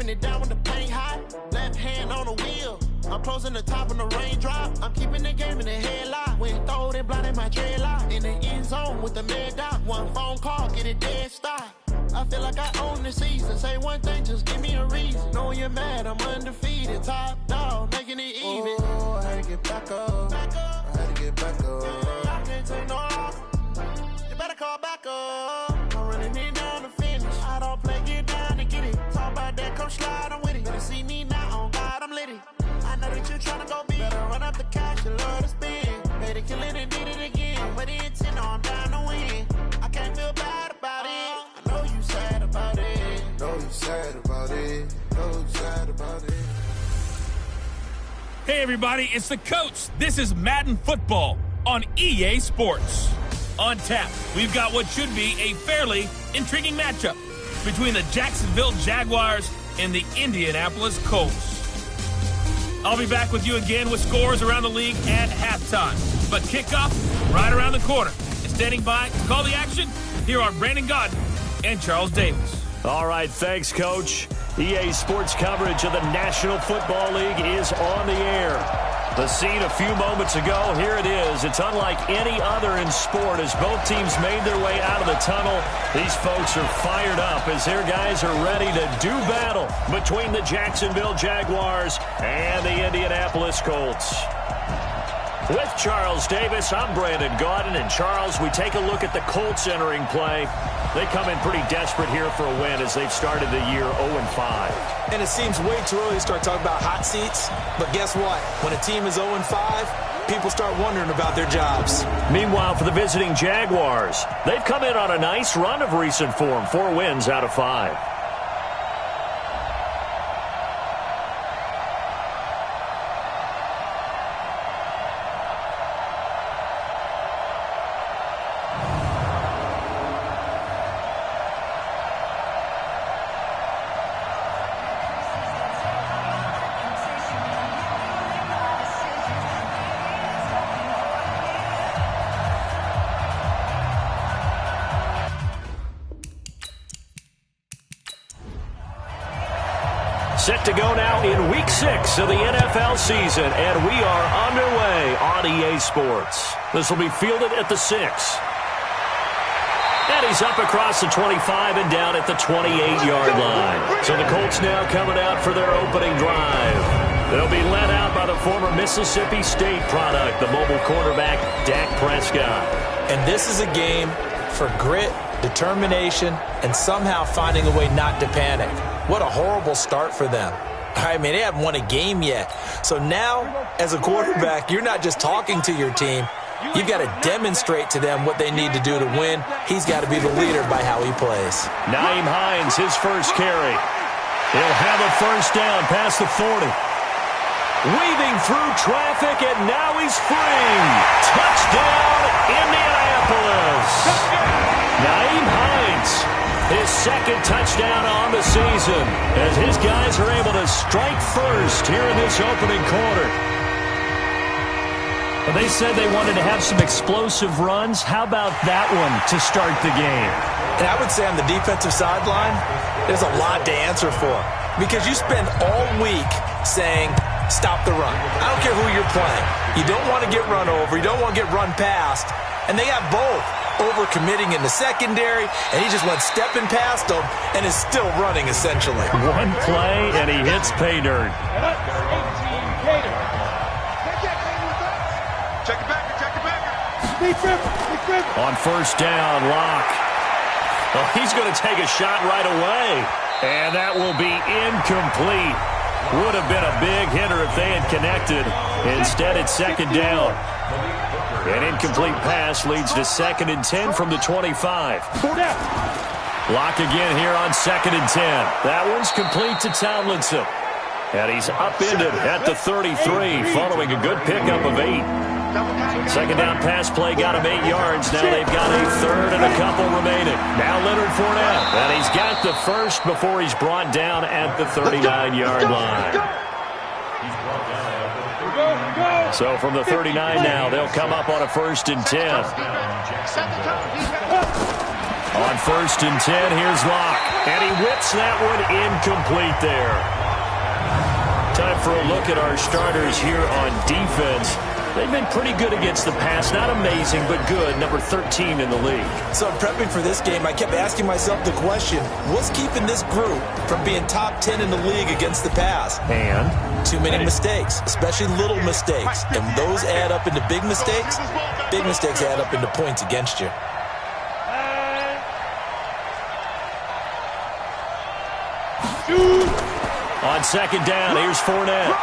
wiping it down when the paint hot. Left hand on the wheel. I'm closing the top on the raindrop. I'm keeping the game in the headlock. When throwed and blinded my dreadlock. In the end zone with the mad dot. One phone call, get it dead stop. I feel like I own the season. Say one thing, just give me a reason. Knowing you're mad, I'm undefeated. Top dog, making it even. Oh, I had to get back up. I had to get back up. I can't take no loss. You better call back up. I'm running it down to finish. I don't play, get down and get it. Talk about that, come slide, I'm with it. Better see me now, on God, I'm litty. I know that you're trying to go big. Better run up the cash, you love to spend. Made it, kill it, and did it again. But the intent, I'm down to win. I can't feel bad about it. I know you sad about it. Know you sad about it. Know you sad about it. Hey everybody, it's the Colts. This is Madden Football on EA Sports. On tap, we've got what should be a fairly intriguing matchup between the Jacksonville Jaguars and the Indianapolis Colts. I'll be back with you again with scores around the league at halftime. But kickoff right around the corner. And standing by to call the action, here are Brandon Godden and Charles Davis. All right, thanks, Coach. EA Sports coverage of the National Football League is on the air. The scene a few moments ago, here it is. It's unlike any other in sport as both teams made their way out of the tunnel. These folks are fired up as their guys are ready to do battle between the Jacksonville Jaguars and the Indianapolis Colts. With Charles Davis, I'm Brandon Gaudin. And Charles, we take a look at the Colts entering play. They come in pretty desperate here for a win as they've started the year 0-5. And it seems way too early to start talking about hot seats. But guess what? When a team is 0-5, people start wondering about their jobs. Meanwhile, for the visiting Jaguars, they've come in on a nice run of recent form. 4 wins out of 5. Set to go now in Week 6 of the NFL season, and we are underway on EA Sports. This will be fielded at the 6. And he's up across the 25 and down at the 28-yard line. So the Colts now coming out for their opening drive. They'll be led out by the former Mississippi State product, the mobile quarterback, Dak Prescott. And this is a game for grit, determination, and somehow finding a way not to panic. What a horrible start for them. I mean, they haven't won a game yet. So now, as a quarterback, you're not just talking to your team. You've got to demonstrate to them what they need to do to win. He's got to be the leader by how he plays. Nyheim Hines, his first carry. He'll have a first down past the 40. Weaving through traffic, and now he's free. Touchdown, Indianapolis. Nyheim Hines, his second touchdown on the season, as his guys are able to strike first here in this opening quarter. Well, they said they wanted to have some explosive runs. How about that one to start the game? And I would say on the defensive sideline, there's a lot to answer for. Because you spend all week saying, stop the run. I don't care who you're playing. You don't want to get run over. You don't want to get run past. And they have both. Overcommitting in the secondary, and he just went stepping past them and is still running, essentially. One play, and he hits pay dirt. Check it back. On first down, Locke. Well, he's going to take a shot right away, and that will be incomplete. Would have been a big hitter if they had connected. Instead, it's second down. An incomplete pass leads to 2nd and 10 from the 25. Locke again here on 2nd and 10. That one's complete to Tomlinson. And he's upended at the 33 following a good pickup of 8. Second down pass play got him 8 yards. Now they've got a third and a couple remaining. Now Leonard Fournette. And he's got the first before he's brought down at the 39-yard line. So from the 39 now, they'll come up on a 1st and 10. On 1st and 10, here's Locke. And he whips that one incomplete there. Time for a look at our starters here on defense. They've been pretty good against the pass. Not amazing, but good. Number 13 in the league. So prepping for this game, I kept asking myself the question, what's keeping this group from being top 10 in the league against the pass? And? Too many mistakes, especially little mistakes. And those add up into big mistakes. Big mistakes add up into points against you. On 2nd down, here's Fournette.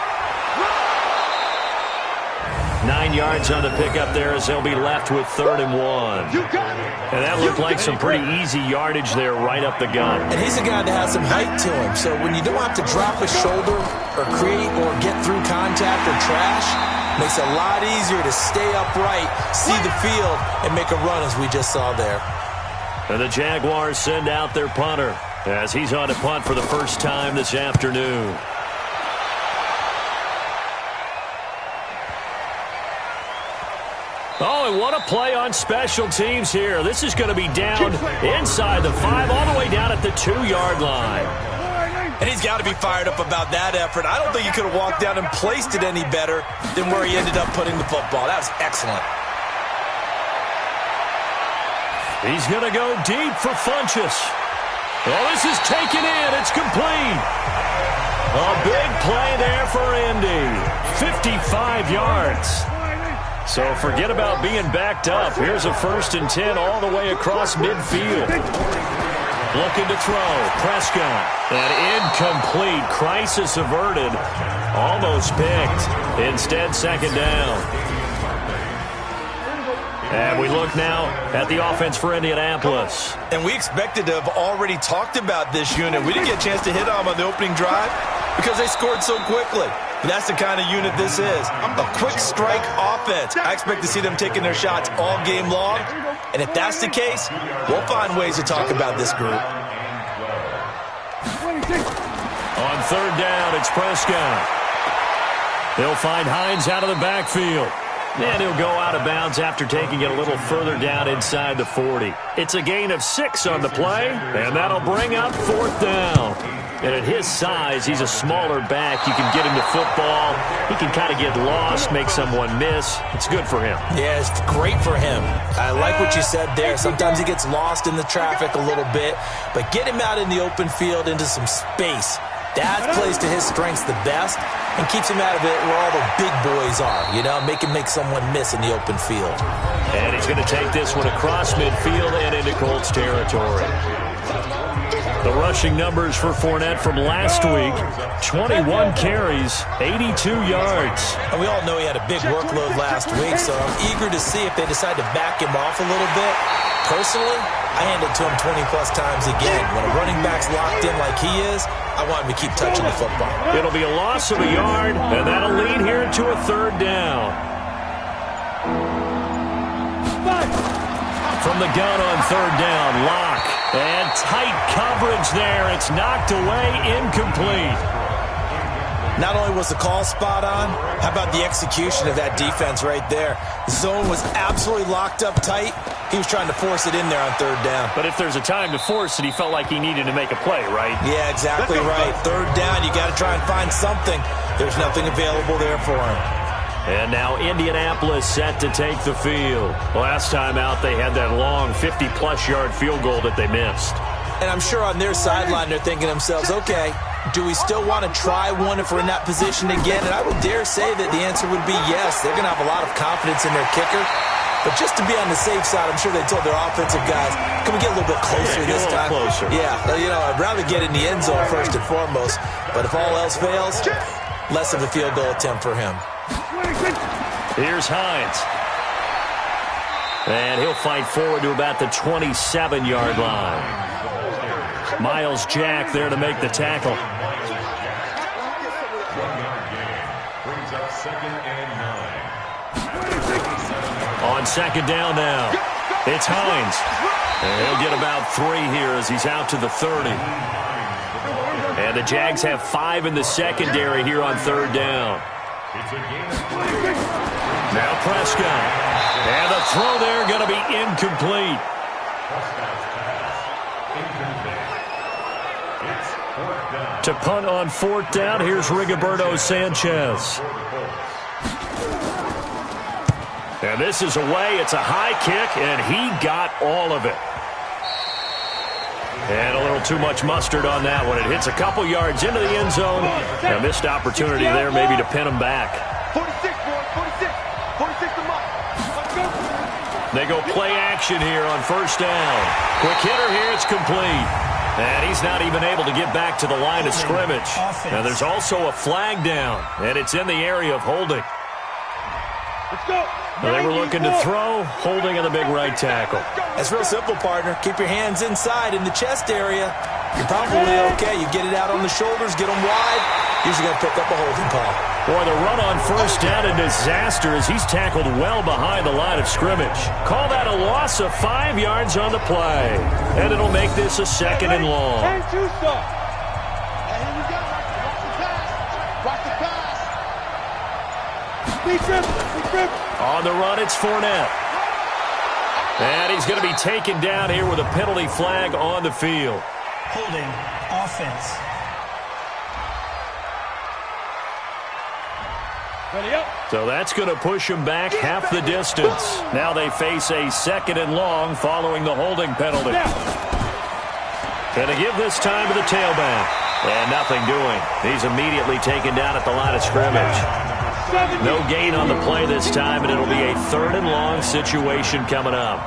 9 yards on the pickup there as they'll be left with 3rd and 1. And that looked like some pretty easy yardage there right up the gut. And he's a guy that has some height to him. So when you don't have to drop a shoulder or create or get through contact or trash, makes it a lot easier to stay upright, see the field, and make a run as we just saw there. And the Jaguars send out their punter as he's on to punt for the first time this afternoon. Oh, and what a play on special teams here. This is going to be down inside the 5, all the way down at the 2-yard line. And he's got to be fired up about that effort. I don't think he could have walked down and placed it any better than where he ended up putting the football. That was excellent. He's going to go deep for Funchess. Oh, this is taken in. It's complete. A big play there for Indy. 55 yards. So forget about being backed up. Here's a 1st and 10 all the way across midfield. Looking to throw. Prescott. And incomplete. Crisis averted. Almost picked. Instead, 2nd down. And we look now at the offense for Indianapolis. And we expected to have already talked about this unit. We didn't get a chance to hit on them on the opening drive because they scored so quickly. But that's the kind of unit this is. A quick strike offense. I expect to see them taking their shots all game long. And if that's the case, we'll find ways to talk about this group. On 3rd down, it's Prescott. They'll find Hines out of the backfield. And he'll go out of bounds after taking it a little further down inside the 40. It's a gain of 6 on the play, and that'll bring up 4th down. And at his size, he's a smaller back. You can get him to football. He can kind of get lost, make someone miss. It's good for him. Yeah, it's great for him. I like what you said there. Sometimes he gets lost in the traffic a little bit, but get him out in the open field into some space. That plays to his strengths the best and keeps him out of it where all the big boys are, you know, make someone miss in the open field. And he's going to take this one across midfield and into Colts territory. The rushing numbers for Fournette from last week, 21 carries, 82 yards. And we all know he had a big workload last week, so I'm eager to see if they decide to back him off a little bit. Personally, I hand it to him 20-plus times again. When a running back's locked in like he is, I want him to keep touching the football. It'll be a loss of a yard, and that'll lead here to a 3rd down. From the gun on 3rd down, Locke. And tight coverage there. It's knocked away, incomplete. Not only was the call spot on, how about the execution of that defense right there? The zone was absolutely locked up tight. He was trying to force it in there on 3rd down. But if there's a time to force it, he felt like he needed to make a play, right? Yeah, exactly right. 3rd down, you got to try and find something. There's nothing available there for him. And now Indianapolis set to take the field. Last time out, they had that long 50-plus yard field goal that they missed. And I'm sure on their sideline, they're thinking to themselves, okay, do we still want to try one if we're in that position again? And I would dare say that the answer would be yes. They're going to have a lot of confidence in their kicker. But just to be on the safe side, I'm sure they told their offensive guys, can we get a little bit closer this time? Closer. Yeah, you know, I'd rather get in the end zone first and foremost. But if all else fails, less of a field goal attempt for him. Here's Hines. And he'll fight forward to about the 27-yard line. Miles Jack there to make the tackle. Brings up 2nd and 9. On 2nd down now, it's Hines. And he'll get about 3 here as he's out to the 30. And the Jags have 5 in the secondary here on 3rd down. Now Prescott. And the throw there going to be incomplete. To punt on 4th down, here's Rigoberto Sanchez. And this is away. It's a high kick, and he got all of it. And a little too much mustard on that one. It hits a couple yards into the end zone. A missed opportunity there maybe to pin him back. 46, boys, 46. 46 to Mike. Let's go. They go play action here on 1st down. Quick hitter here. It's complete. And he's not even able to get back to the line of scrimmage. Now there's also a flag down, and it's in the area of holding. Let's go. They were looking to throw, holding on the big right tackle. That's real simple, partner. Keep your hands inside in the chest area. You're probably okay. You get it out on the shoulders, get them wide. Usually got to pick up a holding call. Boy, the run on 1st down, a disaster as he's tackled well behind the line of scrimmage. Call that a loss of 5 yards on the play. And it'll make this a 2nd and long. And 2 stop. And here we go. Watch the pass. Speed trip. On the run, it's Fournette. And he's going to be taken down here with a penalty flag on the field. Holding offense. Ready up. So that's going to push him back half the distance. Now they face a 2nd and long following the holding penalty. Going to give this time to the tailback. And nothing doing. He's immediately taken down at the line of scrimmage. No gain on the play this time, and it'll be a 3rd and long situation coming up.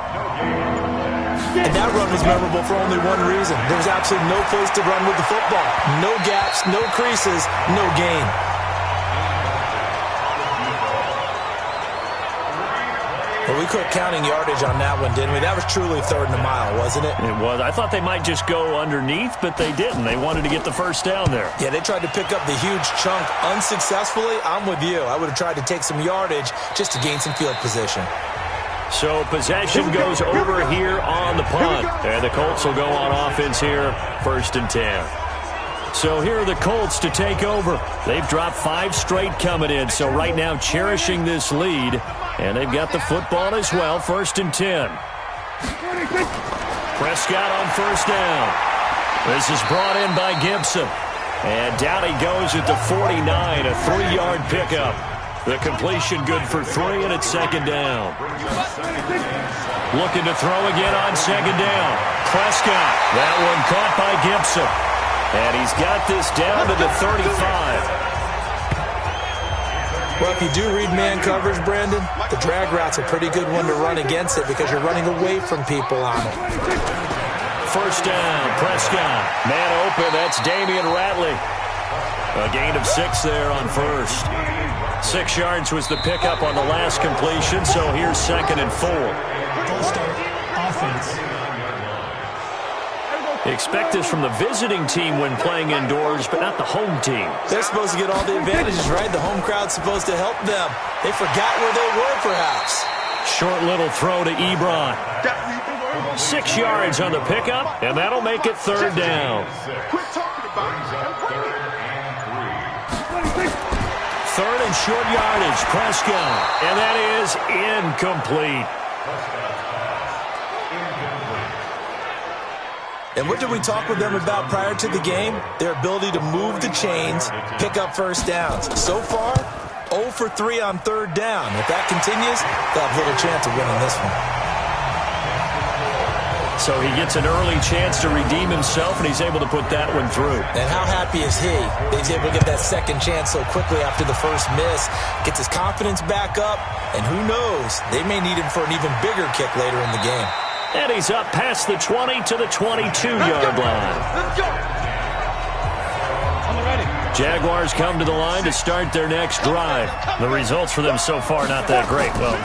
And that run was memorable for only one reason. There was absolutely no place to run with the football. No gaps, no creases, no gain. Well, we quit counting yardage on that one, didn't we? That was truly 3rd and a mile, wasn't it? It was. I thought they might just go underneath, but they didn't. They wanted to get the 1st down there. Yeah, they tried to pick up the huge chunk unsuccessfully. I'm with you. I would have tried to take some yardage just to gain some field position. So possession goes over here on the punt. And the Colts will go on offense here, 1st and 10. So here are the Colts to take over. They've dropped 5 straight coming in, so right now cherishing this lead. And they've got the football as well, 1st and 10. Prescott on 1st down. This is brought in by Gibson. And down he goes at the 49, a 3-yard pickup. The completion good for 3, and it's 2nd down. Looking to throw again on 2nd down. Prescott, that one caught by Gibson. And he's got this down to the 35. Well, if you do read man coverage, Brandon, the drag route's a pretty good one to run against it because you're running away from people on it. 1st down, Prescott. Man open, that's Damian Ratley. A gain of 6 there on 1st. 6 yards was the pickup on the last completion, so here's 2nd and 4. Full start offense. Expect this from the visiting team when playing indoors, but not the home team. They're supposed to get all the advantages, right? The home crowd's supposed to help them. They forgot where they were, perhaps. Short little throw to Ebron. 6 yards on the pickup, and that'll make it 3rd down. Quit talking about it. 3rd and short yardage, Prescott. And that is incomplete. And what did we talk with them about prior to the game? Their ability to move the chains, pick up 1st downs. So far, 0 for 3 on 3rd down. If that continues, they'll have little chance of winning this one. So he gets an early chance to redeem himself, and he's able to put that one through. And how happy is he that he's able to get that 2nd chance so quickly after the 1st miss, gets his confidence back up, and who knows, they may need him for an even bigger kick later in the game. And he's up past the 20 to the 22-yard line. Let's go. I'm ready. Jaguars come to the line to start their next drive. The results for them so far not that great. Well,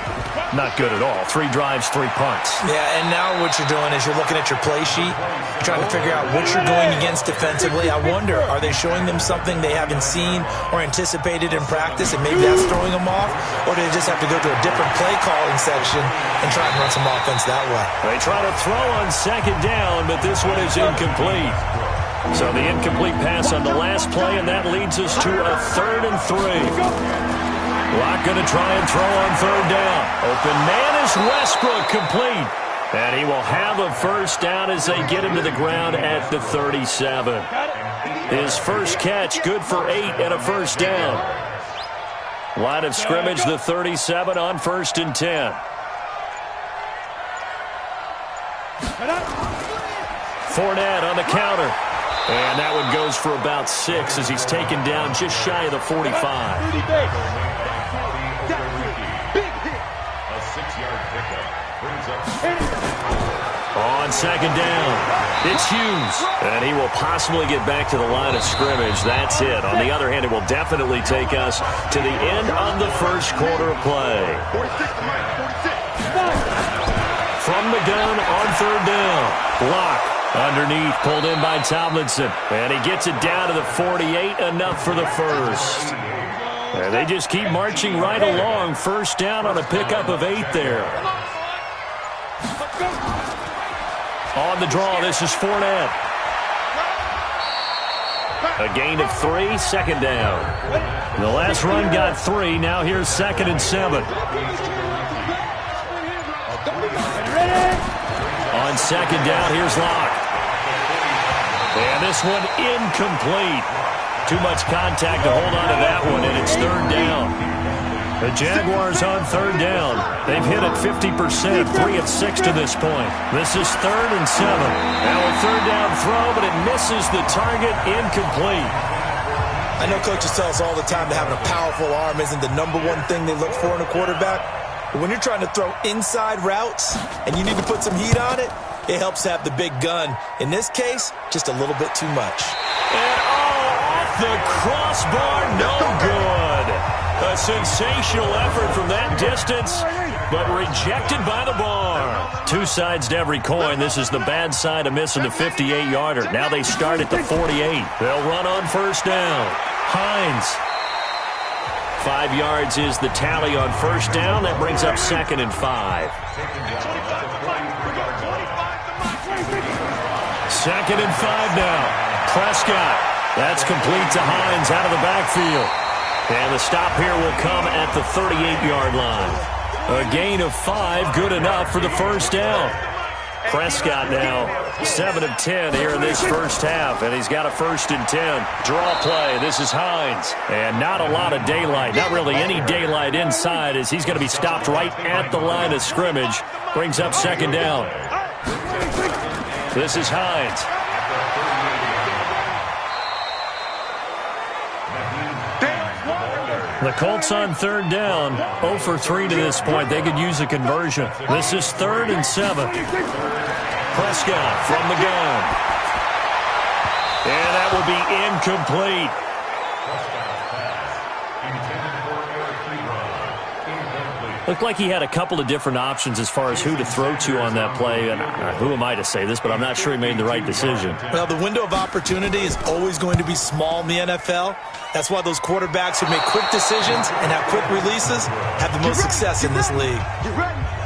not good at all. 3 drives, 3 punts. Yeah, and now what you're doing is you're looking at your play sheet, trying to figure out what you're going against defensively. I wonder, are they showing them something they haven't seen or anticipated in practice, and maybe that's throwing them off? Or do they just have to go to a different play calling section and try and run some offense that way? They try to throw on 2nd down, but this one is incomplete. So the incomplete pass on the last play, and that leads us to a 3rd and 3. Locke going to try and throw on 3rd down. Open man is Westbrook, complete. And he will have a 1st down as they get him to the ground at the 37. His first catch, good for 8 and a first down. Line of scrimmage, the 37 on 1st and 10. Fournette on the counter. And that one goes for about 6 as he's taken down just shy of the 45. A 6-yard pickup brings up on 2nd down, it's Hughes. And he will possibly get back to the line of scrimmage. That's it. On the other hand, it will definitely take us to the end of the first quarter of play. From the gun on 3rd down. Block underneath, pulled in by Tomlinson. And he gets it down to the 48, enough for the first. And they just keep marching right along. First down on a pickup of 8 there. On the draw, this is Fournette. A gain of 3, 2nd down. The last run got 3, now here's 2nd and 7. On 2nd down, here's Locke. And this one incomplete. Too much contact to hold on to that one, and it's 3rd down. The Jaguars on 3rd down. They've hit it 50%, 3 of 6 to this point. This is 3rd and 7. Now a 3rd down throw, but it misses the target, incomplete. I know coaches tell us all the time that having a powerful arm isn't the #1 thing they look for in a quarterback. But when you're trying to throw inside routes and you need to put some heat on it, it helps have the big gun. In this case, just a little bit too much. And off the crossbar, no good. A sensational effort from that distance, but rejected by the bar. 2 sides to every coin. This is the bad side of missing the 58-yarder. Now they start at the 48. They'll run on 1st down. Hines. 5 yards is the tally on 1st down. That brings up 2nd and 5. 2nd and 5 now. Prescott. That's complete to Hines out of the backfield. And the stop here will come at the 38-yard line. A gain of 5, good enough for the first down. Prescott now 7 of 10 here in this first half, and he's got a 1st and 10. Draw play. This is Hines. And not a lot of daylight, not really any daylight inside, as he's going to be stopped right at the line of scrimmage. Brings up 2nd down. This is Hines. The Colts on 3rd down, 0 for 3 to this point. They could use a conversion. This is 3rd and 7. Prescott from the gun. And that will be incomplete. Looked like he had a couple of different options as far as who to throw to on that play. And who am I to say this, but I'm not sure he made the right decision. Well, the window of opportunity is always going to be small in the NFL. That's why those quarterbacks who make quick decisions and have quick releases have the most success in this league.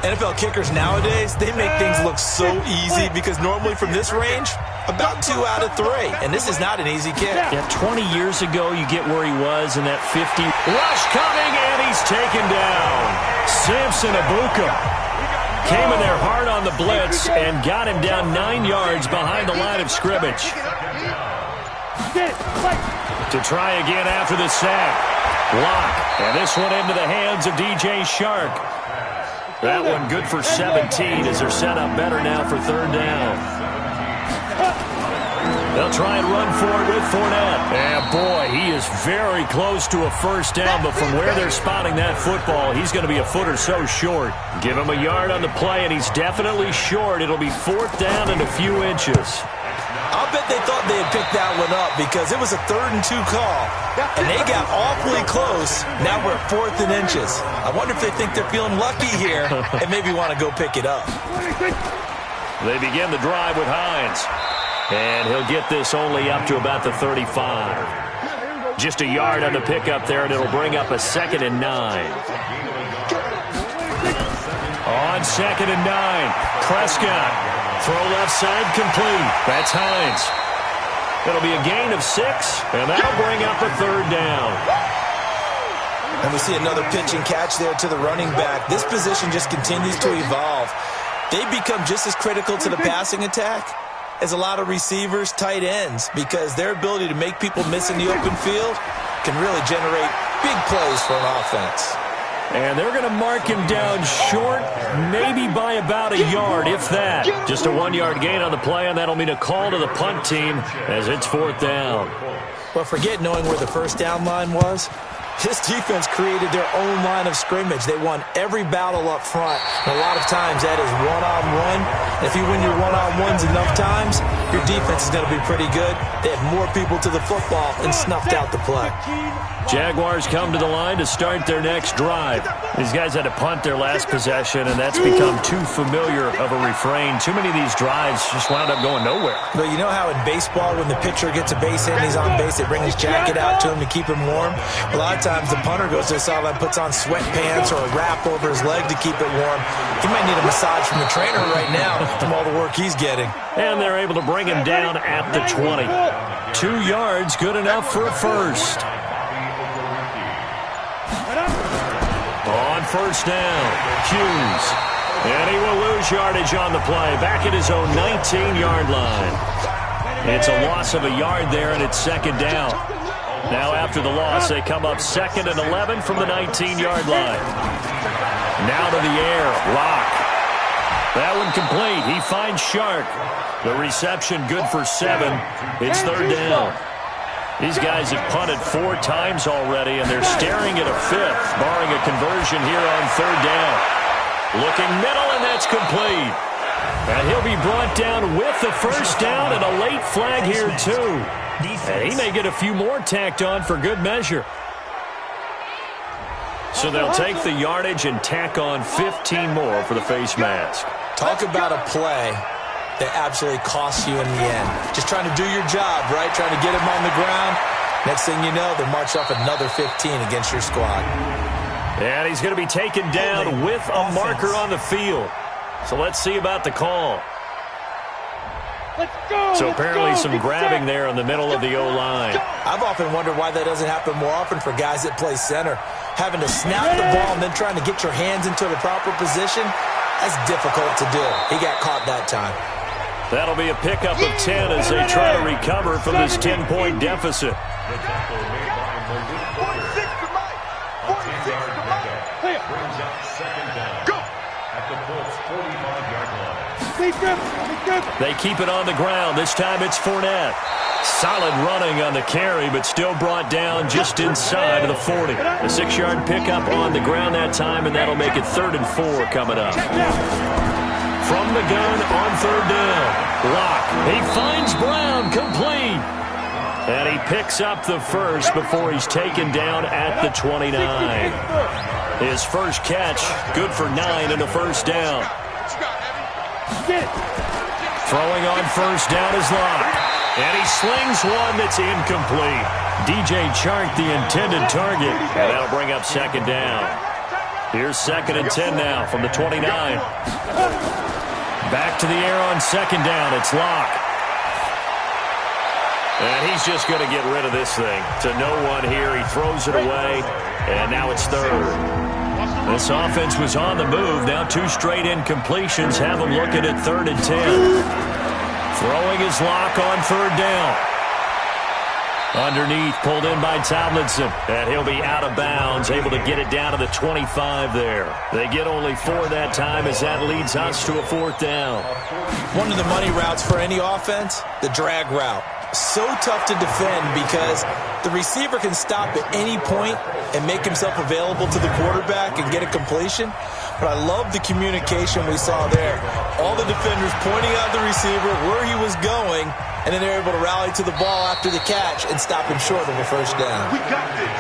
NFL kickers nowadays, they make things look so easy because normally from this range, about 2 out of 3. And this is not an easy kick. Yeah, 20 years ago, you get where he was in that 50. Rush coming, and he's taken down. Samson Abuka came in there hard on the blitz and got him down 9 yards behind the line of scrimmage. To try again after the sack. Lock. And this one into the hands of DJ Shark. That one good for 17 as they're set up better now for 3rd down. They'll try and run for it with Fournette. And boy, he is very close to a first down, but from where they're spotting that football, he's going to be a foot or so short. Give him a yard on the play, and he's definitely short. It'll be 4th down and a few inches. I'll bet they thought they had picked that one up because it was a 3rd and 2 call, and they got awfully close. Now we're at 4th and inches. I wonder if they think they're feeling lucky here and maybe want to go pick it up. They begin the drive with Hines, and he'll get this only up to about the 35. Just a yard on the pickup there, and it'll bring up a 2nd and 9. On 2nd and 9, Prescott. Throw left side complete. That's Hines. It'll be a gain of 6, and that'll bring up a 3rd down. And we see another pitch and catch there to the running back. This position just continues to evolve. They become just as critical to the passing attack is a lot of receivers, tight ends, because their ability to make people miss in the open field can really generate big plays for an offense. And they're going to mark him down short, maybe by about a yard, if that. Just a 1-yard gain on the play, and that'll mean a call to the punt team as it's 4th down. Well, forget knowing where the first down line was. This defense created their own line of scrimmage. They won every battle up front. And a lot of times that is one-on-one. And if you win your one-on-ones enough times, your defense is going to be pretty good. They had more people to the football and snuffed out the play. Jaguars come to the line to start their next drive. These guys had to punt their last possession, and that's become too familiar of a refrain. Too many of these drives just wound up going nowhere. But you know how in baseball, when the pitcher gets a base hit and he's on base, they bring his jacket out to him to keep him warm? A lot of times the punter goes to the sideline, puts on sweatpants or a wrap over his leg to keep it warm. He might need a massage from the trainer right now from all the work he's getting. And they're able to bring him down at the 20. 2 yards, good enough for a first. On first down, Hughes. And he will lose yardage on the play. Back at his own 19-yard line. It's a loss of a yard there, and it's 2nd down. Now after the loss, they come up 2nd and 11 from the 19-yard line. Now to the air, Locke. That one complete. He finds Shark. The reception good for 7. It's 3rd down. These guys have punted 4 times already, and they're staring at a 5th, barring a conversion here on 3rd down. Looking middle, and that's complete. And he'll be brought down with the first down and a late flag here, too. And he may get a few more tacked on for good measure. So they'll take the yardage and tack on 15 more for the face mask. Talk about a play that absolutely costs you in the end. Just trying to do your job, right? Trying to get him on the ground. Next thing you know, they march off another 15 against your squad. And he's going to be taken down with a marker on the field. So let's see about the call. So apparently some grabbing there in the middle of the O-line. I've often wondered why that doesn't happen more often for guys that play center. Having to snap the ball and then trying to get your hands into the proper position, that's difficult to do. He got caught that time. That'll be a pickup of 10 as they try to recover from this 10-point deficit. The tackle made by Malik. 46 to Mike. 46 to Mike. Brings up 2nd down. Go. At the Colts 45-yard line. They keep it on the ground. This time it's Fournette. Solid running on the carry, but still brought down just inside of the 40. A 6-yard pickup on the ground that time, and that'll make it 3rd and 4 coming up. From the gun on 3rd down. Locke. He finds Brown, complete. And he picks up the first before he's taken down at the 29. His first catch, good for 9 and a first down. Throwing on first down is Locke. And he slings one that's incomplete. DJ Chark, the intended target. And that'll bring up 2nd down. Here's 2nd and 10 now from the 29. Back to the air on 2nd down. It's Locke. And he's just going to get rid of this thing. To no one here. He throws it away. And now it's 3rd. This offense was on the move. Now 2 straight incompletions have them looking at 3rd and 10. Throwing his Locke on 3rd down. Underneath, pulled in by Tomlinson. And he'll be out of bounds, able to get it down to the 25 there. They get only 4 that time as that leads us to a 4th down. One of the money routes for any offense, the drag route. So tough to defend because the receiver can stop at any point and make himself available to the quarterback and get a completion. But I love the communication we saw there. All the defenders pointing out the receiver, where he was going, and then they're able to rally to the ball after the catch and stop him short of a first down. We got this.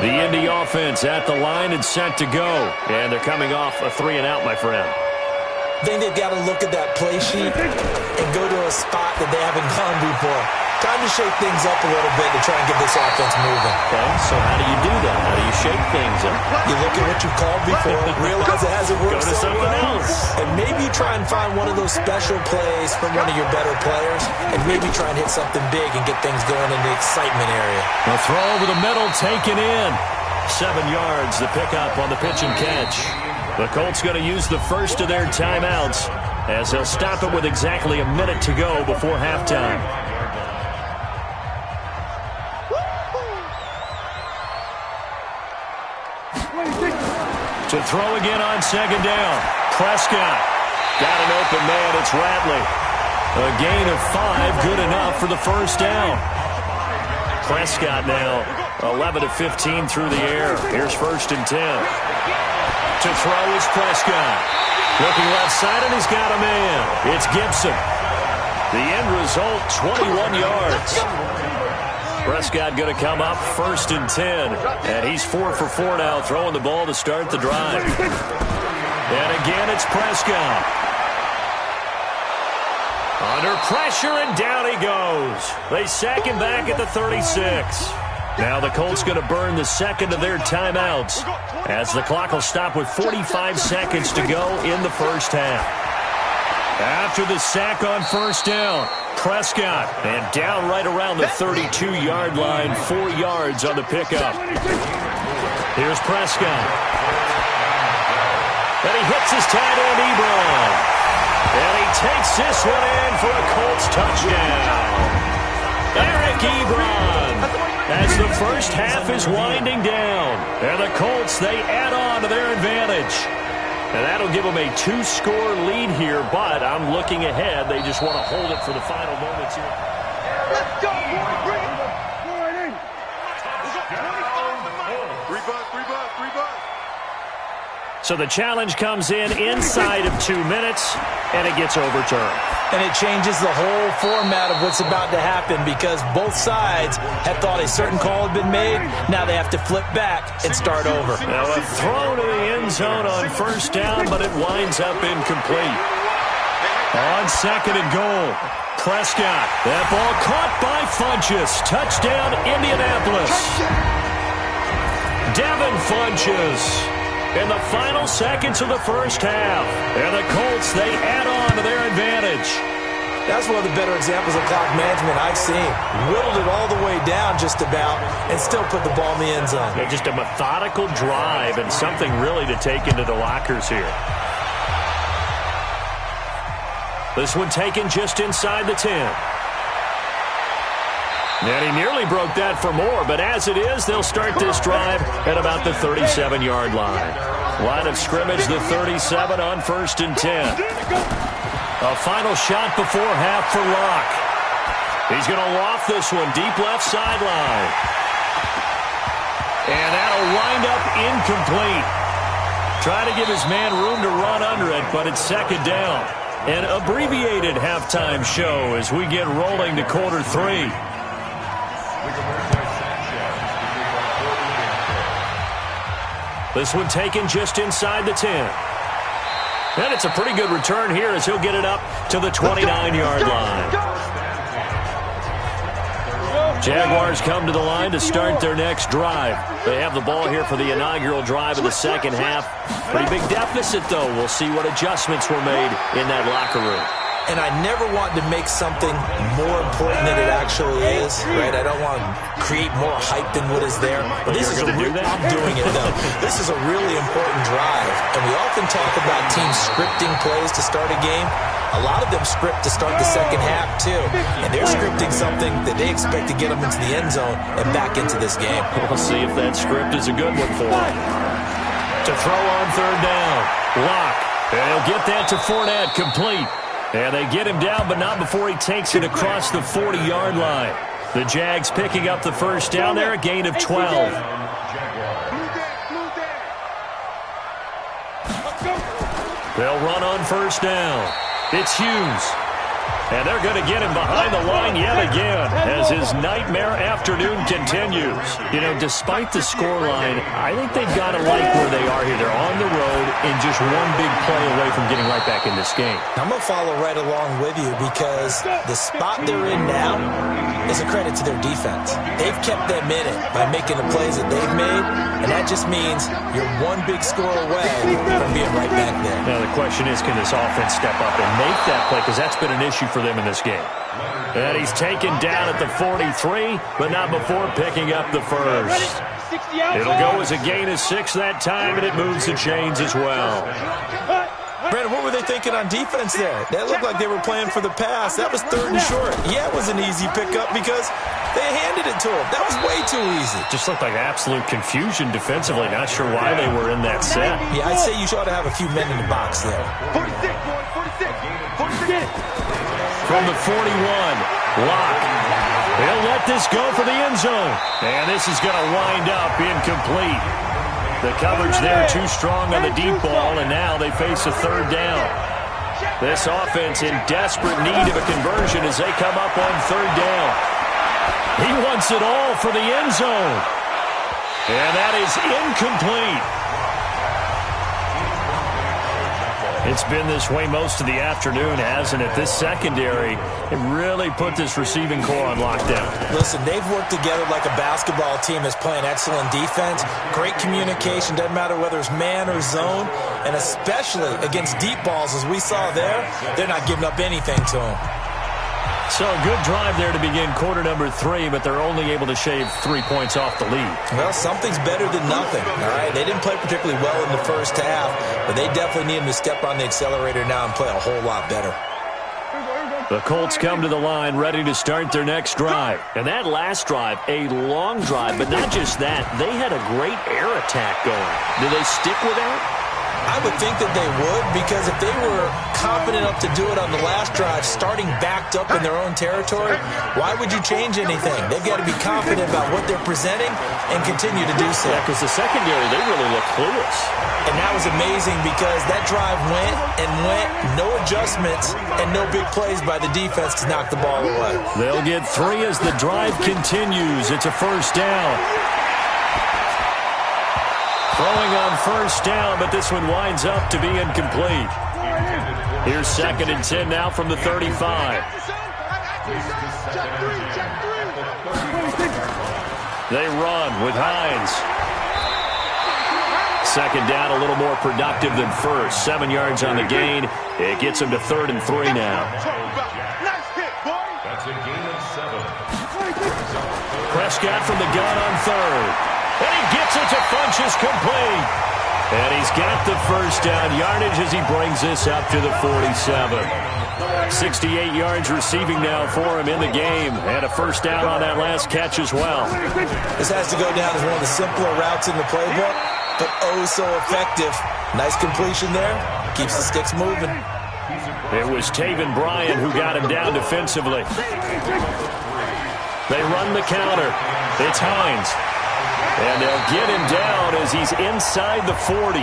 The Indy offense at the line and set to go. And they're coming off a 3-and-out, my friend. I think they've got to look at that play sheet and go to a spot that they haven't gone before. Time to shake things up a little bit to try and get this offense moving. Okay, so how do you do that? How do you shake things up? You look at what you've called before, realize it hasn't worked Go to so something well, else. and maybe try and find one of those special plays from one of your better players, and maybe try and hit something big and get things going in the excitement area. The throw over the middle taken in. 7 yards, the pickup on the pitch and catch. The Colts going to use the first of their timeouts as they'll stop it with exactly a minute to go before halftime. To throw again on second down. Prescott got an open man. It's Ratley. A gain of 5, good enough for the first down. Prescott now 11 of 15 through the air. Here's 1st and 10. To throw is Prescott. Looking left side, and he's got a man. It's Gibson. The end result, 21 yards. Prescott going to come up 1st and 10. And he's 4 for 4 now, throwing the ball to start the drive. And again, it's Prescott. Under pressure, and down he goes. They sack him back at the 36. Now the Colts going to burn the second of their timeouts as the clock will stop with 45 seconds to go in the first half. After the sack on first down, Prescott, and down right around the 32-yard line, 4 yards on the pickup. Here's Prescott. And he hits his tight end, Ebron. And he takes this one in for a Colts touchdown. Eric Ebron. As the first half is winding down. And the Colts, they add on to their advantage. And that'll give them a 2-score lead here, but I'm looking ahead. They just want to hold it for the final moments here. Let's go, boy. Bring it. Rebuck. So the challenge comes in inside of 2 minutes, and it gets overturned. And it changes the whole format of what's about to happen because both sides had thought a certain call had been made. Now they have to flip back and start over. Now a throw to the end zone on first down, but it winds up incomplete. On 2nd and goal, Prescott. That ball caught by Funchess. Touchdown, Indianapolis. Devin Funchess. In the final seconds of the first half. And the Colts, they add on to their advantage. That's one of the better examples of clock management I've seen. Whittled it all the way down just about and still put the ball in the end zone. Yeah, just a methodical drive and something really to take into the lockers here. This one taken just inside the 10. And he nearly broke that for more, but as it is, they'll start this drive at about the 37-yard line. Line of scrimmage, the 37 on 1st and 10. A final shot before half for Locke. He's going to loft this one deep left sideline. And that'll wind up incomplete. Trying to give his man room to run under it, but it's 2nd down. An abbreviated halftime show as we get rolling to quarter 3. This one taken just inside the 10. And it's a pretty good return here as he'll get it up to the 29-yard line. Jaguars come to the line to start their next drive. They have the ball here for the inaugural drive of the second half. Pretty big deficit, though. We'll see what adjustments were made in that locker room. And I never want to make something more important than it actually is, right? I don't want to create more hype than what is there. But this is do that? I'm doing it, though. This is a really important drive. And we often talk about teams scripting plays to start a game. A lot of them script to start the second half, too. And they're scripting something that they expect to get them into the end zone and back into this game. We'll see if that script is a good one for them. To throw on 3rd down. Locke. And he'll get that to Fournette, complete. And they get him down, but not before he takes it across the 40-yard line. The Jags picking up the first down there, a gain of 12. They'll run on first down. It's Hughes. And they're going to get him behind the line yet again as his nightmare afternoon continues. You know, despite the scoreline, I think they've got to like where they are here. They're on the road and just one big play away from getting right back in this game. I'm going to follow right along with you because the spot they're in now is a credit to their defense. They've kept them in it by making the plays that they've made, and that just means you're one big score away from being right back there. Now the question is, can this offense step up and make that play? Because that's been an issue for them in this game. And he's taken down at the 43, but not before picking up the first. It'll go as a gain of 6 that time, and it moves the chains as well. Brandon, what were they thinking on defense there? That looked like they were playing for the pass. That was 3rd and short. Yeah, it was an easy pickup because they handed it to him. That was way too easy. Just looked like absolute confusion defensively. Not sure why they were in that set. Yeah, I'd say you ought to have a few men in the box there. 46, boy, 46. 46. From the 41, Locke. He'll let this go for the end zone. And this is going to wind up incomplete. The coverage there too strong on the deep ball, and now they face a 3rd down. This offense in desperate need of a conversion as they come up on 3rd down. He wants it all for the end zone. And that is incomplete. It's been this way most of the afternoon, hasn't it? This secondary, it really put this receiving core on lockdown. Listen, they've worked together like a basketball team that's playing excellent defense. Great communication, doesn't matter whether it's man or zone. And especially against deep balls, as we saw there, they're not giving up anything to them. So a good drive there to begin quarter number 3, but they're only able to shave 3 points off the lead. Well, something's better than nothing, all right? They didn't play particularly well in the first half, but they definitely need them to step on the accelerator now and play a whole lot better. The Colts come to the line ready to start their next drive. And that last drive, a long drive, but not just that. They had a great air attack going. Do they stick with that? I would think that they would, because if they were confident enough to do it on the last drive, starting backed up in their own territory, why would you change anything? They've got to be confident about what they're presenting and continue to do so. Yeah, because the secondary, they really look clueless. And that was amazing because that drive went and went, no adjustments, and no big plays by the defense to knock the ball away. They'll get 3 as the drive continues. It's a 1st down. Throwing on 1st down, but this one winds up to be incomplete. Here's 2nd and 10 now from the 35. They run with Hines. 2nd down, a little more productive than first. 7 yards on the gain. It gets them to 3rd and 3 now. That's a gain of 7. Prescott from the gun on 3rd. And he gets it to Funchess complete. And he's got the 1st down yardage as he brings this up to the 47. 68 yards receiving now for him in the game. And a 1st down on that last catch as well. This has to go down as one of the simpler routes in the playbook, but oh so effective. Nice completion there. Keeps the sticks moving. It was Taven Bryan who got him down defensively. They run the counter. It's Hines. And they'll get him down as he's inside the 40.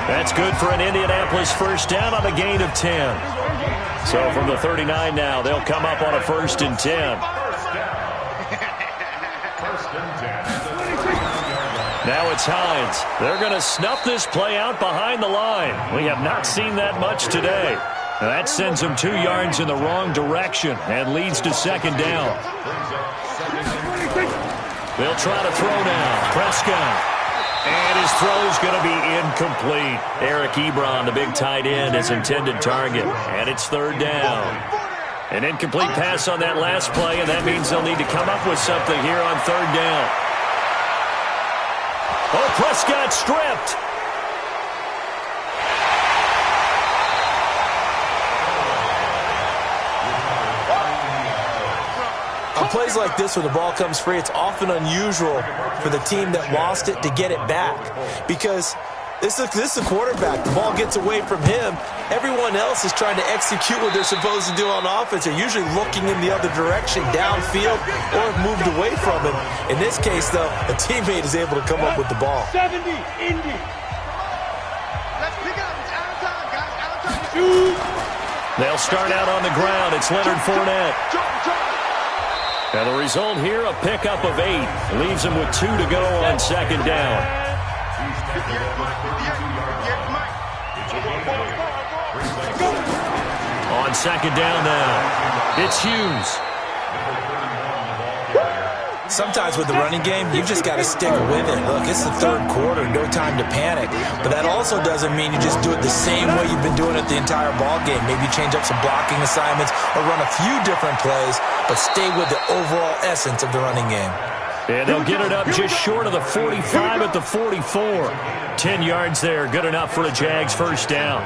That's good for an Indianapolis 1st down on a gain of 10. So from the 39 now, they'll come up on a 1st and 10. Now it's Hines. They're going to snuff this play out behind the line. We have not seen that much today. That sends them 2 yards in the wrong direction and leads to 2nd down. They'll try to throw now. Prescott. And his throw's going to be incomplete. Eric Ebron, the big tight end, his intended target. And it's 3rd down. An incomplete pass on that last play, and that means they'll need to come up with something here on 3rd down. Oh, Prescott stripped. On plays like this where the ball comes free, it's often unusual for the team that lost it to get it back, because this is a quarterback. The ball gets away from him. Everyone else is trying to execute what they're supposed to do on offense. They're usually looking in the other direction, downfield, or have moved away from him. In this case, though, a teammate is able to come up with the ball. 70, Indy. Let's pick up. It's out of time, guys. Out of time. They'll start out on the ground. It's Leonard Fournette. And the result here, a pickup of 8. Leaves them with 2 to go on 2nd down. On 2nd down now, it's Hughes. Sometimes with the running game, you've just got to stick with it. Look, it's the third quarter, no time to panic. But that also doesn't mean you just do it the same way you've been doing it the entire ball game. Maybe change up some blocking assignments or run a few different plays, but stay with the overall essence of the running game. And they'll get it up just short of the 45 at the 44. 10 yards there, good enough for a Jags first down.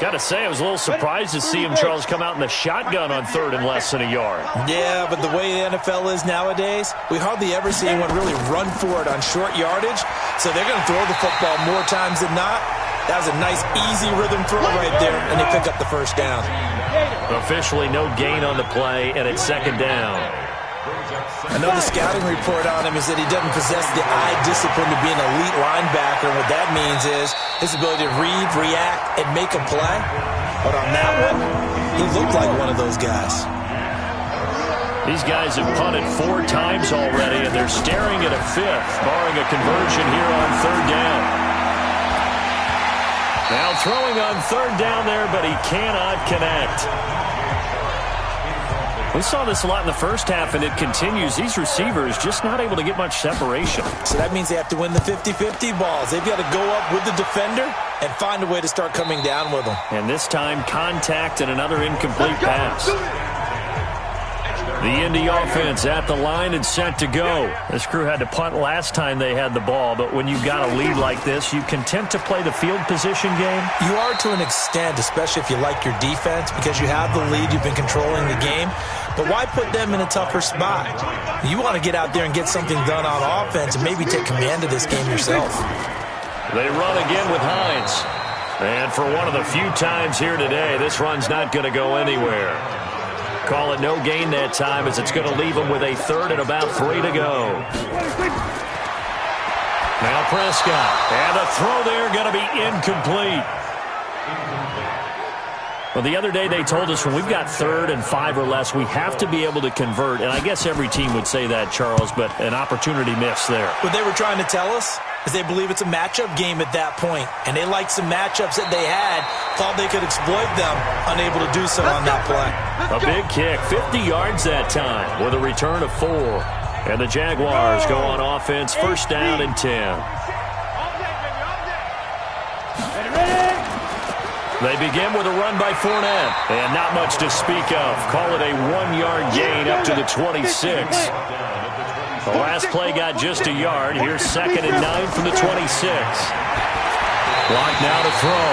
Got to say, I was a little surprised to see him, Charles, come out in the shotgun on third and less than a yard. Yeah, but the way the NFL is nowadays, we hardly ever see anyone really run for it on short yardage. So they're going to throw the football more times than not. That was a nice, easy rhythm throw right there, and they pick up the first down. Officially no gain on the play, and it's second down. Another scouting report on him is that he doesn't possess the eye discipline to be an elite linebacker. And what that means is his ability to read, react, and make a play. But on that one, he looked like one of those guys. These guys have punted 4 times already, and they're staring at a fifth, barring a conversion here on third down. Now throwing on third down there, but he cannot connect. We saw this a lot in the first half, and it continues. These receivers just not able to get much separation. So that means they have to win the 50-50 balls. They've got to go up with the defender and find a way to start coming down with them. And this time, contact and another incomplete pass. The Indy offense at the line and set to go. This crew had to punt last time they had the ball, but when you've got a lead like this, you content to play the field position game? You are to an extent, especially if you like your defense, because you have the lead, you've been controlling the game. But why put them in a tougher spot? You want to get out there and get something done on offense and maybe take command of this game yourself. They run again with Hines. And for one of the few times here today, this run's not going to go anywhere. Call it no gain that time, as it's going to leave them with a third and about 3 to go. Now Prescott. And the throw there going to be incomplete. Well, the other day they told us when we've got third and 5 or less, we have to be able to convert. And I guess every team would say that, Charles, but an opportunity missed there. What they were trying to tell us is they believe it's a matchup game at that point. And they liked some matchups that they had, thought they could exploit them, unable to do so on that play. A big kick, 50 yards that time with a return of 4. And the Jaguars go on offense, first down and 10. They begin with a run by Fournette, and not much to speak of. Call it a 1-yard gain up to the 26. The last play got just a yard. Here's second and 9 from the 26. Block now to throw.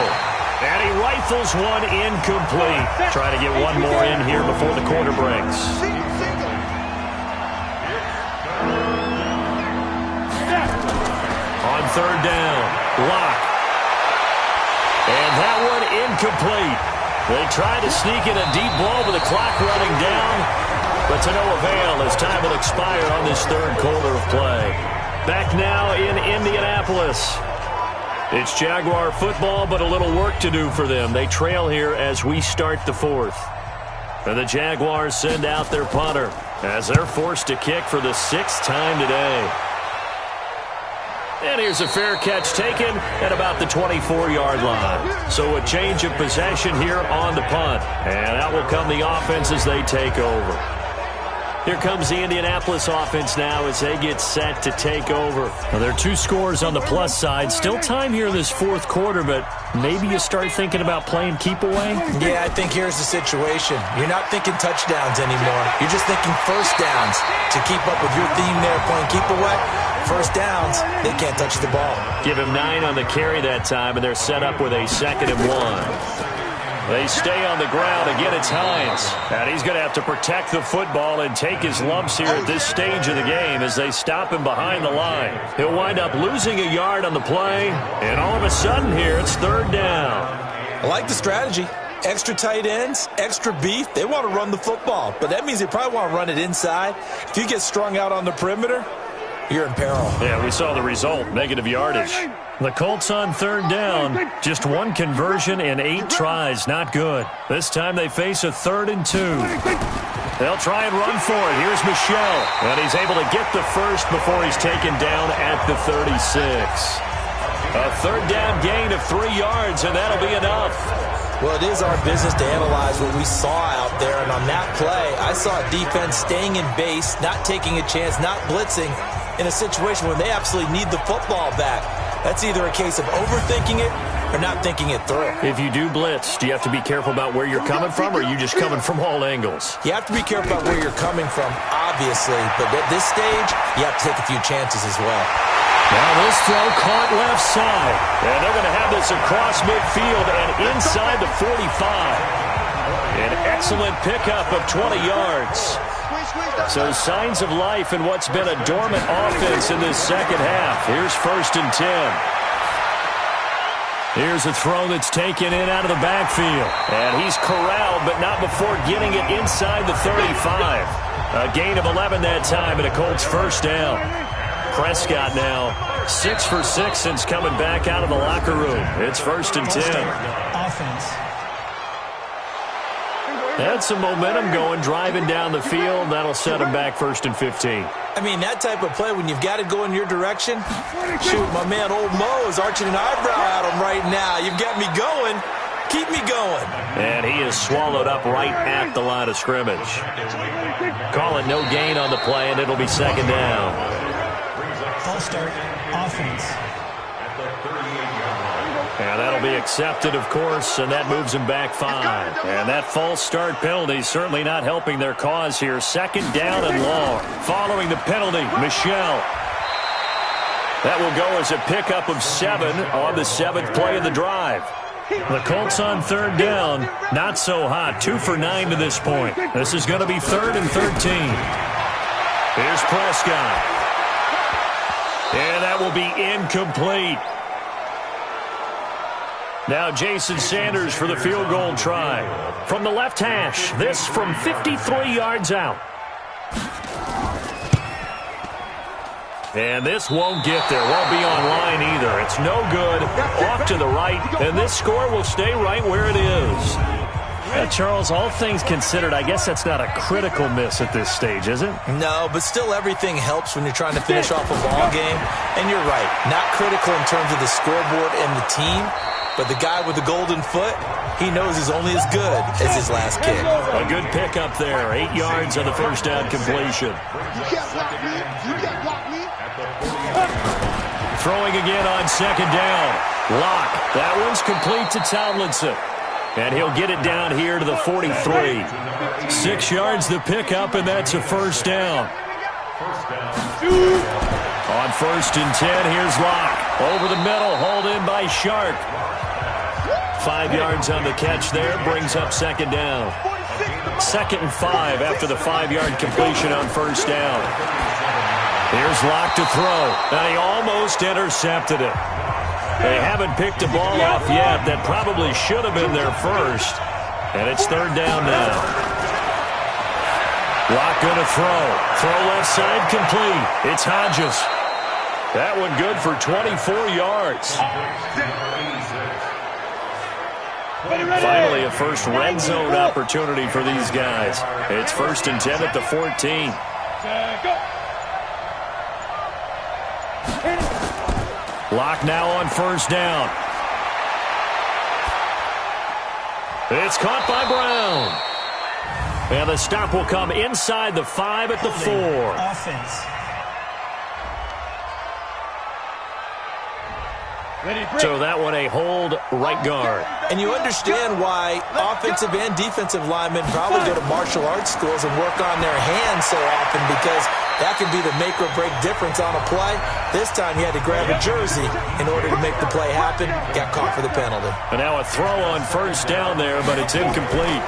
And he rifles one incomplete. Try to get one more in here before the quarter breaks. On third down, Lock. And that one incomplete. They tried to sneak in a deep ball with the clock running down, but to no avail as time will expire on this third quarter of play. Back now in Indianapolis. It's Jaguar football, but a little work to do for them. They trail here as we start the fourth. And the Jaguars send out their punter as they're forced to kick for the 6th time today. And here's a fair catch taken at about the 24-yard line. So a change of possession here on the punt. And out will come the offense as they take over. Here comes the Indianapolis offense now as they get set to take over. Now, there are 2 scores on the plus side. Still time here in this fourth quarter, but maybe you start thinking about playing keep away? Yeah, I think here's the situation. You're not thinking touchdowns anymore. You're just thinking first downs. To keep up with your theme there, playing keep away, first downs, they can't touch the ball. Give him 9 on the carry that time, and they're set up with a 2nd and 1. They stay on the ground. Again, it's Hines. And he's going to have to protect the football and take his lumps here at this stage of the game as they stop him behind the line. He'll wind up losing a yard on the play. And all of a sudden here, it's third down. I like the strategy. Extra tight ends, extra beef. They want to run the football, but that means they probably want to run it inside. If you get strung out on the perimeter, you're in peril. Yeah, we saw the result, negative yardage. The Colts on third down, just 1 conversion and 8 tries, not good. This time they face a 3rd and 2. They'll try and run for it. Here's Michel, and he's able to get the first before he's taken down at the 36. A third down gain of 3 yards, and that'll be enough. Well, it is our business to analyze what we saw out there, and on that play, I saw defense staying in base, not taking a chance, not blitzing in a situation where they absolutely need the football back. That's either a case of overthinking it or not thinking it through. If you do blitz, do you have to be careful about where you're coming from, or are you just coming from all angles? You have to be careful about where you're coming from, obviously, but at this stage, you have to take a few chances as well. Now this throw caught left side. And they're going to have this across midfield and inside the 45. An excellent pickup of 20 yards. So signs of life in what's been a dormant offense in this second half. Here's 1st and 10. Here's a throw that's taken in out of the backfield. And he's corralled, but not before getting it inside the 35. A gain of 11 that time and a Colts first down. Prescott now 6 for 6 since coming back out of the locker room. It's 1st and 10. Offense. Had some momentum going, driving down the field. That'll set him back 1st and 15. I mean, that type of play, when you've got to go in your direction, shoot, my man Old Mo is arching an eyebrow at him right now. You've got me going. Keep me going. And he is swallowed up right at the line of scrimmage. Call it no gain on the play, and it'll be 2nd down. False start. Offense. And that'll be accepted, of course, and that moves him back 5. And that false start penalty certainly not helping their cause here. 2nd down and long. Following the penalty, Michel. That will go as a pickup of 7 on the 7th play of the drive. The Colts on 3rd down. Not so hot. 2 for 9 to this point. This is going to be 3rd and 13. Here's Prescott. And that will be incomplete. Now Jason Sanders for the field goal try. From the left hash, this from 53 yards out. And this won't get there. Won't be on line either. It's no good. Off to the right, and this score will stay right where it is. Charles, all things considered, I guess that's not a critical miss at this stage, is it? No, but still everything helps when you're trying to finish off a ball game. And you're right, not critical in terms of the scoreboard and the team, but the guy with the golden foot, he knows he's only as good as his last kick. A good pickup there. 8 yards on the first down completion. You can't block me. You can't block me. Throwing again on 2nd down. Locke. That one's complete to Tomlinson. And he'll get it down here to the 43. 6 yards the pickup, and that's a first down. On 1st and 10, here's Locke. Over the middle, hauled in by Sharp. 5 yards on the catch there, brings up 2nd down. 2nd and 5 after the 5-yard completion on first down. Here's Locke to throw. Now he almost intercepted it. They haven't picked the ball off yet. That probably should have been there first. And it's 3rd down now. Locke going to throw. Throw left side complete. It's Hodges. That one good for 24 yards. Finally, a first red zone opportunity for these guys. It's 1st and 10 at the 14. Locke now on first down. It's caught by Brown. And the stop will come inside the 5 at the 4. Offense. So that one a hold right guard. And you understand why offensive and defensive linemen probably go to martial arts schools and work on their hands so often, because that can be the make or break difference on a play. This time he had to grab a jersey in order to make the play happen. Got caught for the penalty. And now a throw on first down there, but it's incomplete.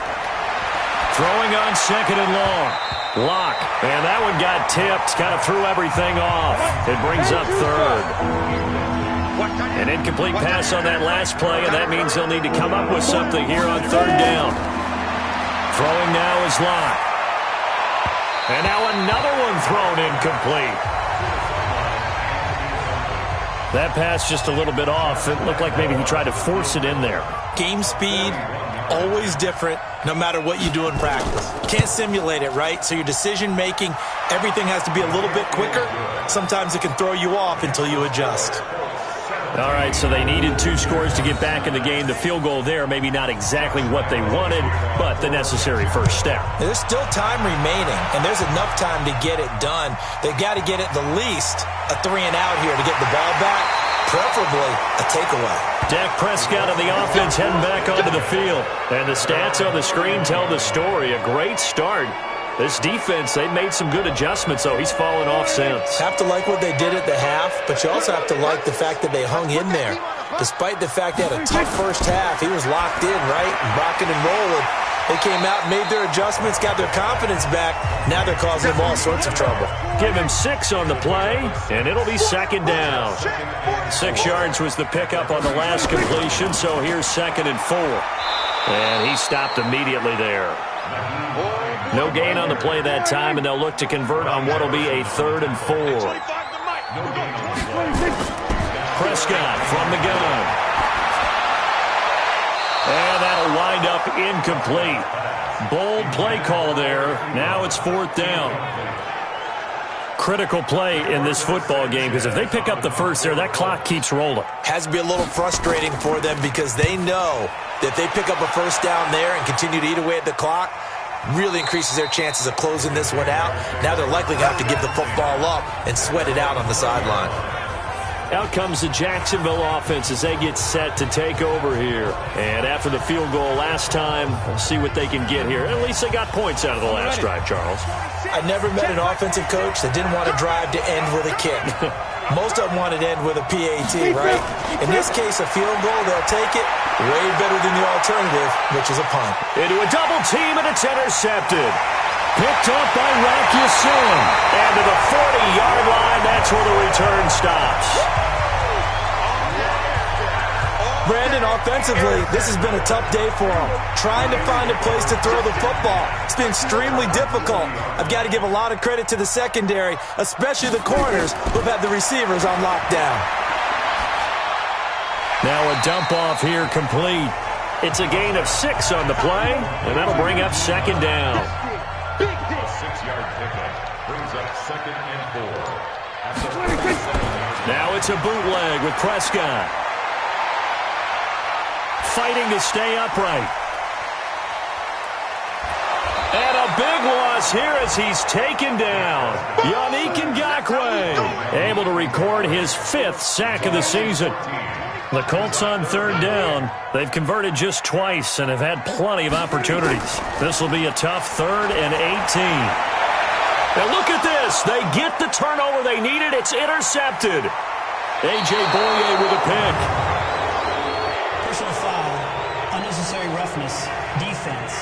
Throwing on 2nd and long. Locke. And that one got tipped. Kind of threw everything off. It brings up 3rd. An incomplete pass on that last play, and that means they'll need to come up with something here on 3rd down. Throwing now is Locke. And now another one thrown incomplete. That pass just a little bit off. It looked like maybe he tried to force it in there. Game speed, always different, no matter what you do in practice. You can't simulate it, right? So your decision-making, everything has to be a little bit quicker. Sometimes it can throw you off until you adjust. All right, so they needed 2 scores to get back in the game. The field goal there, maybe not exactly what they wanted, but the necessary first step. There's still time remaining, and there's enough time to get it done. They've got to get at the least a 3-and-out here to get the ball back, preferably a takeaway. Dak Prescott and the offense heading back onto the field. And the stats on the screen tell the story. A great start. This defense, they made some good adjustments, though. He's fallen off since. Have to like what they did at the half, but you also have to like the fact that they hung in there. Despite the fact they had a tough first half, he was locked in, right, and rocking and rolling. They came out, made their adjustments, got their confidence back. Now they're causing him all sorts of trouble. Give him 6 on the play, and it'll be 2nd down. 6 yards was the pickup on the last completion, so here's 2nd and 4. And he stopped immediately there. No gain on the play that time, and they'll look to convert on what will be a 3rd and 4. Prescott from the gun. And that'll wind up incomplete. Bold play call there. Now it's 4th down. Critical play in this football game, because if they pick up the first there, that clock keeps rolling. Has to be a little frustrating for them because they know that if they pick up a first down there and continue to eat away at the clock, really increases their chances of closing this one out. Now they're likely going to have to give the football up and sweat it out on the sideline. Out comes the Jacksonville offense as they get set to take over here. And after the field goal last time, we'll see what they can get here. At least they got points out of the last drive, Charles. I never met an offensive coach that didn't want to drive to end with a kick. Most of them wanted to end with a PAT, right? In this case, a field goal, they'll take it. Way better than the alternative, which is a punt. Into a double team, and it's intercepted. Picked up by Rakusin. And to the 40-yard line, that's where the return stops. Brandon, offensively, this has been a tough day for them. Trying to find a place to throw the football. It's been extremely difficult. I've got to give a lot of credit to the secondary, especially the corners who've had the receivers on lockdown. Now a dump off here complete. It's a gain of 6 on the play, and that'll bring up 2nd down. A 6-yard pickup brings up 2nd and 4. Now it's a bootleg with Prescott. Fighting to stay upright. And a big loss here as he's taken down. Yannick Ngakoue able to record his 5th sack of the season. The Colts on 3rd down. They've converted just twice and have had plenty of opportunities. This will be a tough 3rd and 18. Now look at this. They get the turnover they needed. It's intercepted. A.J. Boye with a pick. Personal foul, unnecessary roughness, defense.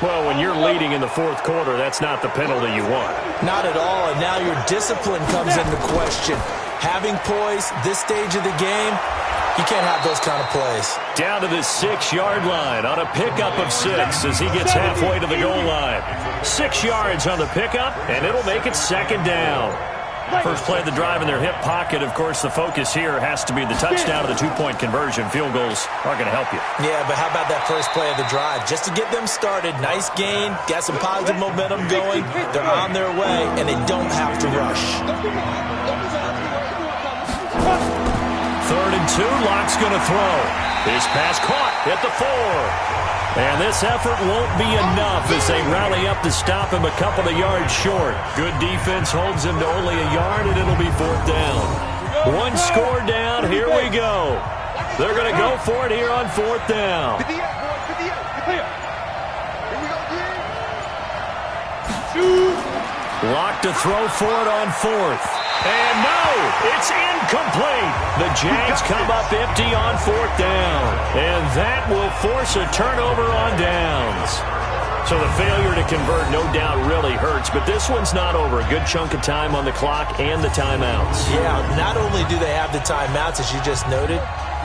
Well, when you're leading in the 4th quarter, that's not the penalty you want. Not at all, and now your discipline comes into question. Having poise this stage of the game, you can't have those kind of plays. Down to the 6-yard line on a pickup of 6 as he gets halfway to the goal line. 6 yards on the pickup, and it'll make it 2nd down. First play of the drive in their hip pocket. Of course, the focus here has to be the touchdown or the 2-point conversion. Field goals are going to help you. Yeah, but how about that first play of the drive? Just to get them started, nice gain, got some positive momentum going. They're on their way, and they don't have to rush. 3rd and 2, Locke's going to throw. His pass caught at the 4. And this effort won't be enough as they rally up to stop him a couple of yards short. Good defense holds him to only a yard, and it'll be 4th down. 1 score down. Here we go. They're going to go for it here on 4th down. Locke to throw for it on 4th. And no, it's incomplete. The Jags come up empty on 4th down. And that will force a turnover on downs. So the failure to convert no doubt really hurts, but this one's not over. A good chunk of time on the clock and the timeouts. Yeah, not only do they have the timeouts, as you just noted,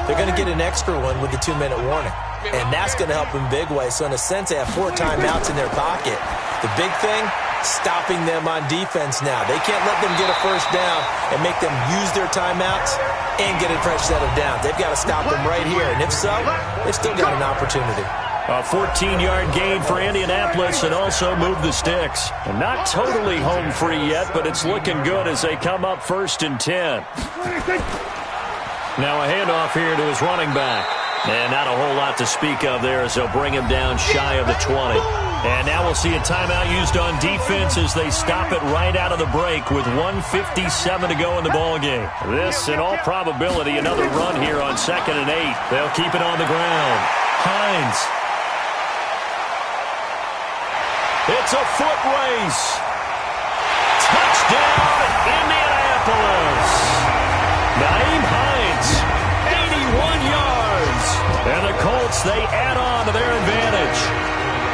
they're going to get an extra one with the 2-minute warning. And that's going to help in big ways. So in a sense, they have 4 timeouts in their pocket. The big thing, stopping them on defense now. They can't let them get a first down and make them use their timeouts and get a fresh set of downs. They've got to stop them right here. And if so, they've still got an opportunity. A 14-yard gain for Indianapolis and also moved the sticks. And not totally home free yet, but it's looking good as they come up 1st and 10. Now a handoff here to his running back. And not a whole lot to speak of there as they'll bring him down shy of the 20. And now we'll see a timeout used on defense as they stop it right out of the break with 1:57 to go in the ballgame. This, in all probability, another run here on 2nd and 8. They'll keep it on the ground. Hines. It's a foot race. Touchdown, Indianapolis. Naeem Hines, 81 yards. And the Colts, they add on to their advantage.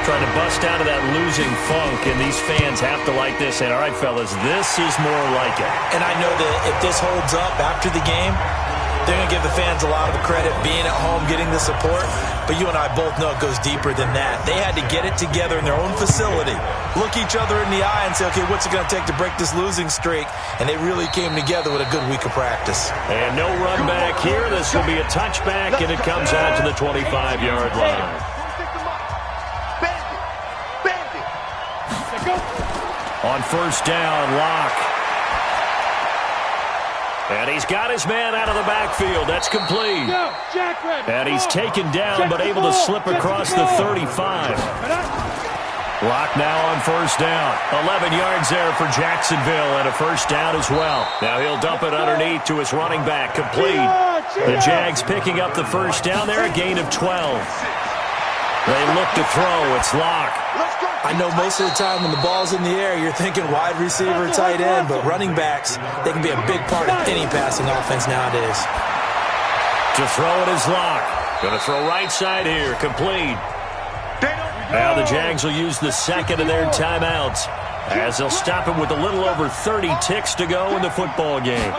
Trying to bust out of that losing funk, and these fans have to like this. And all right, fellas, this is more like it. And I know that if this holds up after the game, they're going to give the fans a lot of the credit being at home, getting the support. But you and I both know it goes deeper than that. They had to get it together in their own facility, look each other in the eye and say, okay, what's it going to take to break this losing streak? And they really came together with a good week of practice. And no run back here. This will be a touchback, and it comes out to the 25-yard line. On 1st down, Locke. And he's got his man out of the backfield. That's complete. And he's taken down but able to slip across the 35. Locke now on 1st down. 11 yards there for Jacksonville and a 1st down as well. Now he'll dump it underneath to his running back. Complete. The Jags picking up the 1st down there, a gain of 12. They look to throw. It's Locke. I know most of the time when the ball's in the air, you're thinking wide receiver, tight end, but running backs, they can be a big part of any passing offense nowadays. To throw it is Locke. Going to throw right side here. Complete. Now the Jags will use the 2nd of their timeouts as they'll stop it with a little over 30 ticks to go in the football game.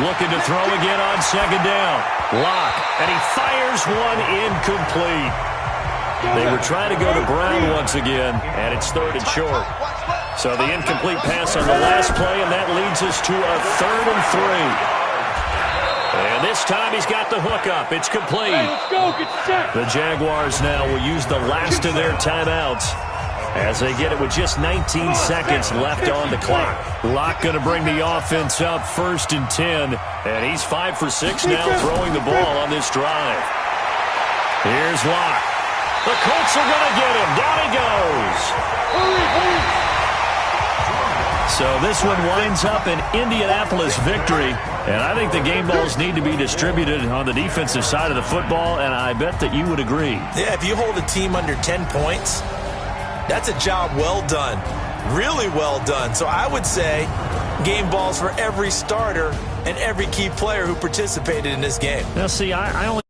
Looking to throw again on 2nd down. Locke, and he fires one incomplete. They were trying to go to Brown once again, and it's 3rd and short. So the incomplete pass on the last play, and that leads us to a 3rd and 3. And this time he's got the hook up. It's complete. Hey, let's go. Get set. The Jaguars now will use the last of their timeouts as they get it with just 19 seconds left on the clock. Locke going to bring the offense up 1st and 10, and he's 5 for 6 now throwing the ball on this drive. Here's Locke. The Colts are going to get him. Down he goes. So this one winds up an Indianapolis victory. And I think the game balls need to be distributed on the defensive side of the football, and I bet that you would agree. Yeah, if you hold a team under 10 points, that's a job well done. Really well done. So I would say game balls for every starter and every key player who participated in this game. Now, see, I only